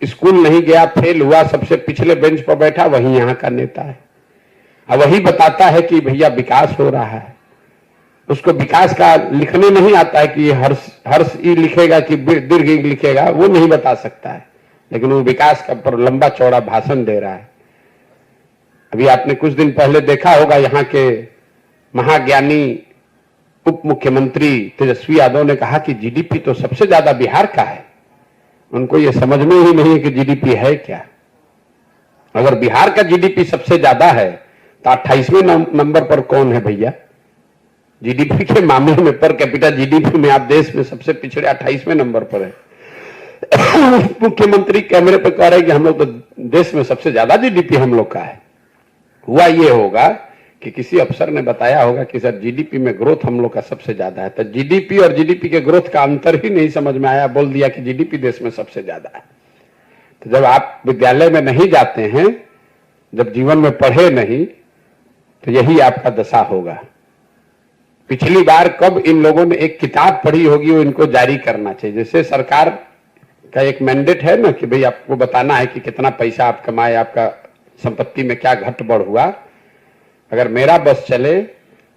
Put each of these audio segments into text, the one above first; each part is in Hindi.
स्कूल नहीं गया, फेल हुआ, सबसे पिछले बेंच पर बैठा, वही यहाँ का नेता है। अब वही बताता है कि भैया विकास हो रहा है। उसको विकास का लिखने नहीं आता है कि ये हर्ष हर्ष ई लिखेगा कि दीर्घ ई लिखेगा, वो नहीं बता सकता है, लेकिन वो विकास का पर लंबा चौड़ा भाषण दे रहा है। अभी आपने कुछ दिन पहले देखा होगा, यहाँ के महाज्ञानी उप मुख्यमंत्री तेजस्वी यादव ने कहा कि जीडीपी तो सबसे ज्यादा बिहार का है। उनको ये समझ में ही नहीं है कि जीडीपी है क्या। अगर बिहार का जीडीपी सबसे ज्यादा है तो 28वें नंबर पर कौन है भैया? जीडीपी के मामले में, पर कैपिटा जीडीपी में आप देश में सबसे पिछड़े 28वें नंबर पर है। मुख्यमंत्री कैमरे पर कह रहे हैं कि हम लोग तो देश में सबसे ज्यादा जीडीपी हम लोग का है। हुआ ये होगा कि किसी अफसर ने बताया होगा कि सर जीडीपी में ग्रोथ हम लोग का सबसे ज्यादा है, तो जीडीपी और जीडीपी के ग्रोथ का अंतर ही नहीं समझ में आया, बोल दिया कि जीडीपी देश में सबसे ज्यादा है। तो जब आप विद्यालय में नहीं जाते हैं, जब जीवन में पढ़े नहीं, तो यही आपका दशा होगा। पिछली बार कब इन लोगों ने एक किताब पढ़ी होगी, वो इनको जारी करना चाहिए। जैसे सरकार का एक मैंडेट है ना कि भाई आपको बताना है कि कितना पैसा आप कमाए, आपका संपत्ति में क्या घट बढ़ हुआ। अगर मेरा बस चले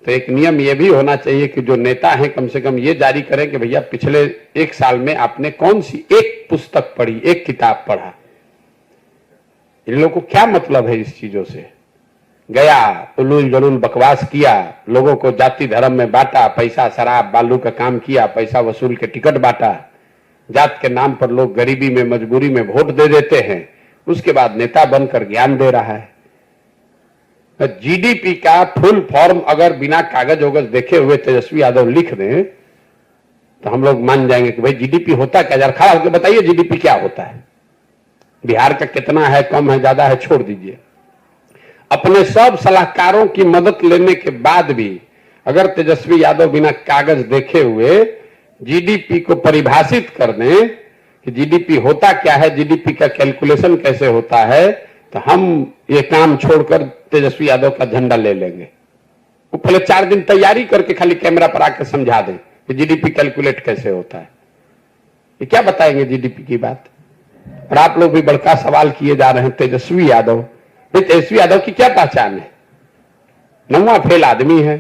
तो एक नियम यह भी होना चाहिए कि जो नेता हैं कम से कम ये जारी करें कि भैया पिछले 1 साल में आपने कौन सी एक पुस्तक पढ़ी, एक किताब पढ़ा। इन लोगों को क्या मतलब है इस चीजों से? गया, उलूल जलूल बकवास किया, लोगों को जाति धर्म में बांटा, पैसा शराब बालू का काम किया, पैसा वसूल के टिकट बांटा, जात के नाम पर लोग गरीबी में मजबूरी में वोट दे देते हैं, उसके बाद नेता बनकर ज्ञान दे रहा है। जीडीपी का फुल फॉर्म अगर बिना कागज वगज देखे हुए तेजस्वी यादव लिख दें तो हम लोग मान जाएंगे कि भाई जीडीपी होता क्या। जरा खड़ा होकर बताइए जीडीपी क्या होता है, बिहार का कितना है, कम है, ज्यादा है, छोड़ दीजिए। अपने सब सलाहकारों की मदद लेने के बाद भी अगर तेजस्वी यादव बिना कागज देखे हुए जीडीपी को परिभाषित कर दें कि जीडीपी होता क्या है, जीडीपी का कैलकुलेशन कैसे होता है, तो हम ये काम छोड़कर तेजस्वी यादव का झंडा ले लेंगे। वो पहले 4 दिन तैयारी करके खाली कैमरा पर आकर समझा दें कि जीडीपी कैलकुलेट कैसे होता है। ये क्या बताएंगे जीडीपी की बात? और आप लोग भी बड़का सवाल किए जा रहे हैं तेजस्वी यादव। तेजस्वी यादव की क्या पहचान है? 9वां फेल आदमी है।